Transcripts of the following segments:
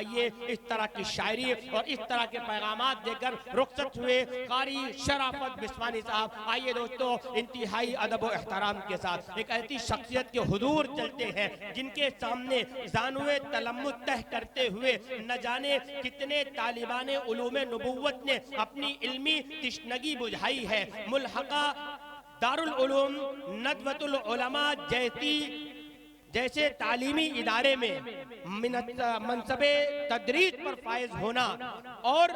आइए इस तरह की शायरी और इस तरह के पैगामात देकर रुखसत हुए कारी शराफत बिस्वानी साहब। आइए दोस्तों, इंतहाई अदब और एहतराम के साथ एक ऐसी शख्सियत के हुजूर चलते हैं जिनके सामने जानुए तलम्मुस तह करते हुए न जाने कितने तालिबान उलूमे नबुव्वत ने अपनी इल्मी तिश्नगी बुझाई है। मुल्हका दारुल उलूम नदवतुल उलमा जैसे तालीमी इदारे में मनसबे तदरीस पर फायज होना और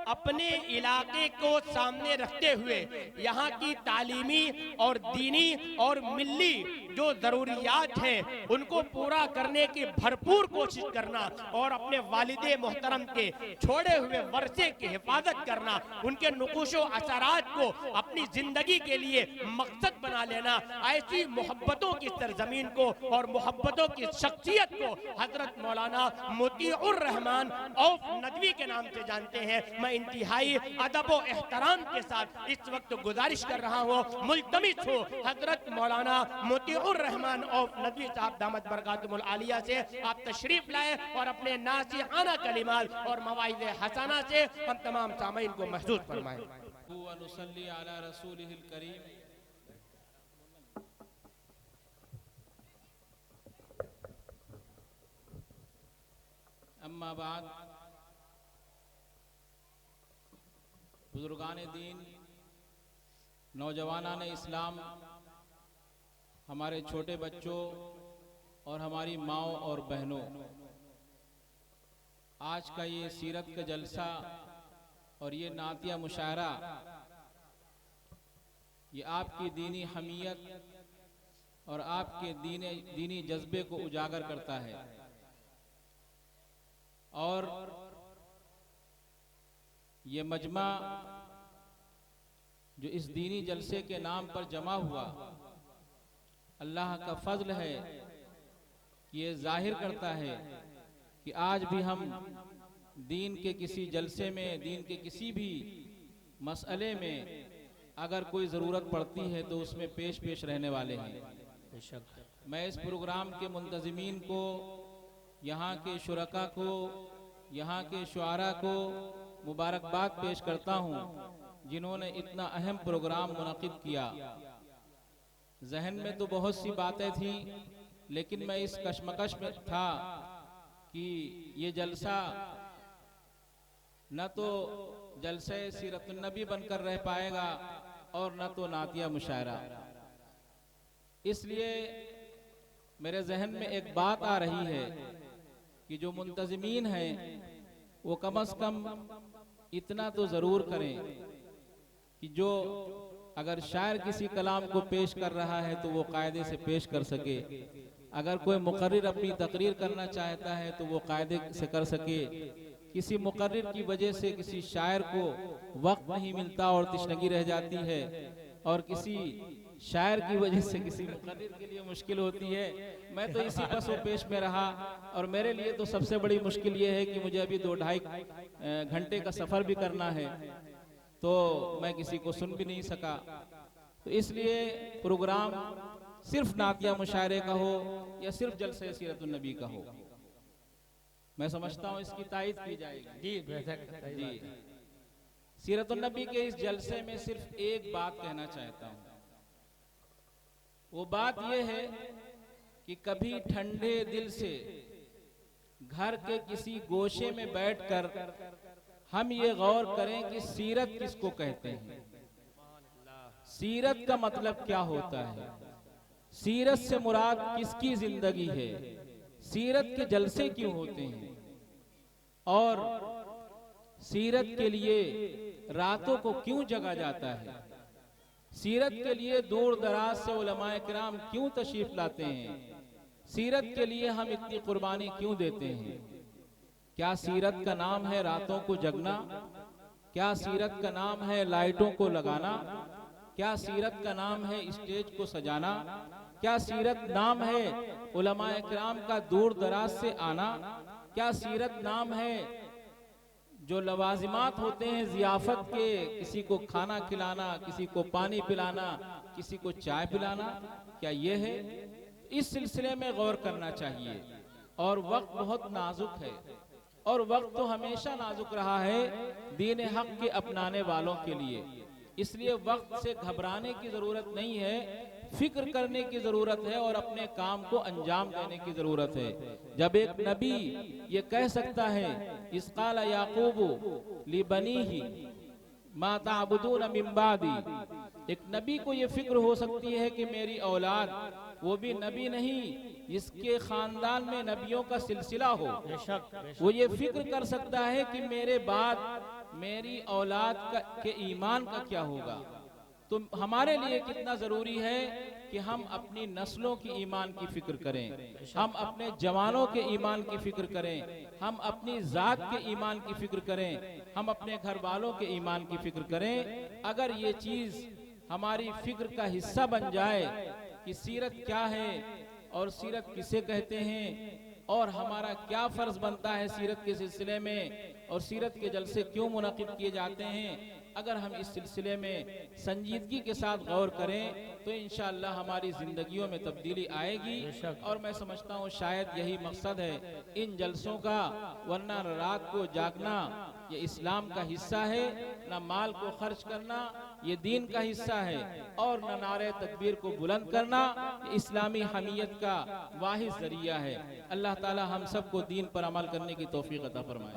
अपने इलाके को सामने रखते हुए यहाँ की तालीमी और दीनी और मिल्ली जो जरूरियात हैं उनको पूरा करने की भरपूर कोशिश करना और अपने वालिदे मोहतरम के छोड़े हुए वर्षे की हिफाजत करना, उनके नुकुशो असरात को अपनी जिंदगी के लिए मकसद बना लेना, ऐसी मोहब्बतों की सरजमीन को और मोहब्बतों की शख्सियत को हजरत मौलाना मोतीउर रहमान औफ नदवी के नाम से जानते हैं। मैं इंतहाई अदब और एहतराम के साथ इस वक्त गुजारिश कर रहा हूँ, मुल्तमिस हूँ हजरत मौलाना मोतीउर रहमान औफ नदवी साहब दामत बरकातुहुल आलिया से आप तशरीफ लाए और अपने नासिहाना कलिमात और मवाइज़ हसना से हम तमाम सामीन को महसूस फरमाएं। अम्मा बाद, बुजुर्गान दीन, नौजवानान इस्लाम, हमारे छोटे बच्चों और हमारी माओ और बहनों, आज का ये सीरत का जलसा और ये नातिया मुशायरा ये आपकी दीनी हमीयत और आपके दीनी जज्बे को उजागर करता है। और ये मजमा जो इस दीनी जलसे के नाम पर जमा हुआ, अल्लाह का फजल है, ये जाहिर करता है कि आज भी हम दीन के किसी जलसे में, दीन के किसी भी मसले में अगर कोई ज़रूरत पड़ती है तो उसमें पेश रहने वाले हैं। मैं इस प्रोग्राम के मुंतज़मीन को, यहाँ के शुरका को, यहाँ के शुआरा को मुबारकबाद पेश करता हूँ जिन्होंने इतना अहम प्रोग्राम मुनक़िद किया। जहन में तो बहुत सी बातें थीं, लेकिन मैं इस कशमकश में था कि ये जलसा न तो जलसे सीरतुन नबी बनकर रह पाएगा और न तो नातिया मुशायरा। इसलिए मेरे जहन में एक बात आ रही है कि जो मुंतज़मीन हैं वो कम से कम इतना तो ज़रूर करें कि जो अगर शायर किसी कलाम को पेश कर रहा है तो वो कायदे से पेश कर सके, अगर कोई मुकर्रिर अपनी तकरीर करना चाहता है तो वो कायदे से कर सके। किसी मुकर्रिर की वजह से किसी शायर को वक्त नहीं मिलता और तिश्नगी रह जाती है, और किसी शायर की वजह से किसी मुकर्रिर के लिए मुश्किल होती है। मैं तो इसी बस पेश में रहा, और मेरे लिए तो सबसे बड़ी मुश्किल ये है कि मुझे अभी 2-2.5 घंटे का सफ़र भी करना है, तो मैं किसी को सुन भी नहीं सका। तो इसलिए प्रोग्राम सिर्फ नातिया मुशायरे का हो या सिर्फ जलसे सीरतुन नबी का हो, मैं समझता हूँ इसकी तायद की जाएगी। जी, सीरतुन नबी के इस जलसे में सिर्फ एक बात कहना चाहता हूँ। वो बात ये है कि कभी ठंडे दिल से घर के किसी गोशे में बैठकर हम ये गौर करें कि सीरत किसको कहते हैं, सीरत का मतलब क्या होता है, सीरत से मुराद किसकी जिंदगी है, सीरत के जलसे क्यों होते हैं, और सीरत के लिए रातों को क्यों जगा जाता है, सीरत के लिए दूर दराज से उलमाए किराम क्यों तशरीफ लाते हैं, सीरत के लिए हम इतनी कुर्बानी क्यों देते हैं। क्या सीरत का नाम है रातों को जगना? क्या सीरत का नाम है लाइटों को लगाना? क्या सीरत का नाम है स्टेज को सजाना? क्या सीरत नाम है उलमाए किराम का दूर दराज से आना? क्या सीरत नाम है जो लवाजिमात होते हैं जियाफत के, किसी को खाना खिलाना, किसी को पानी पिलाना, किसी को चाय पिलाना, क्या ये है? इस सिलसिले में गौर करना चाहिए। और वक्त बहुत नाजुक है, और वक्त तो हमेशा नाजुक रहा है दीन हक के अपनाने वालों के लिए। इसलिए वक्त से घबराने की जरूरत नहीं है, फिक्र करने की जरूरत है और अपने काम को अंजाम देने की जरूरत है। जब एक नबी ये कह सकता है, इसकाला याकूबु लिबनीही मा ताबुदून मिन बादी, एक नबी को ये फिक्र हो सकती है कि मेरी औलाद, वो भी नबी नहीं जिसके खानदान में नबियों का सिलसिला हो, वो ये फिक्र कर सकता है कि मेरे बाद मेरी औलाद के ईमान का क्या होगा। तो हमारे लिए कितना जरूरी है कि हम अपनी नस्लों की ईमान की फिक्र करें, हम अपने जवानों के ईमान की फिक्र करें, हम अपनी जात के ईमान की फिक्र करें, हम अपने घर वालों के ईमान की फिक्र करें। अगर ये चीज हमारी फिक्र का हिस्सा बन जाए कि सीरत क्या है और सीरत किसे कहते हैं और हमारा क्या फर्ज बनता है सीरत के सिलसिले में, और सीरत के जलसे क्यों मुनक़िद किए जाते हैं, अगर हम इस सिलसिले में संजीदगी के साथ गौर करें तो इंशाअल्लाह हमारी जिंदगियों में तब्दीली आएगी। और मैं समझता हूँ शायद यही मकसद है इन जलसों का, वरना रात को जागना ये इस्लाम का हिस्सा है, न माल को खर्च करना ये दीन का हिस्सा है, और न नारे तकबीर को बुलंद करना ये इस्लामी हमीयत का वाहिद जरिया है। अल्लाह ताला हम सबको दीन पर अमल करने की तौफीक अता फरमाए।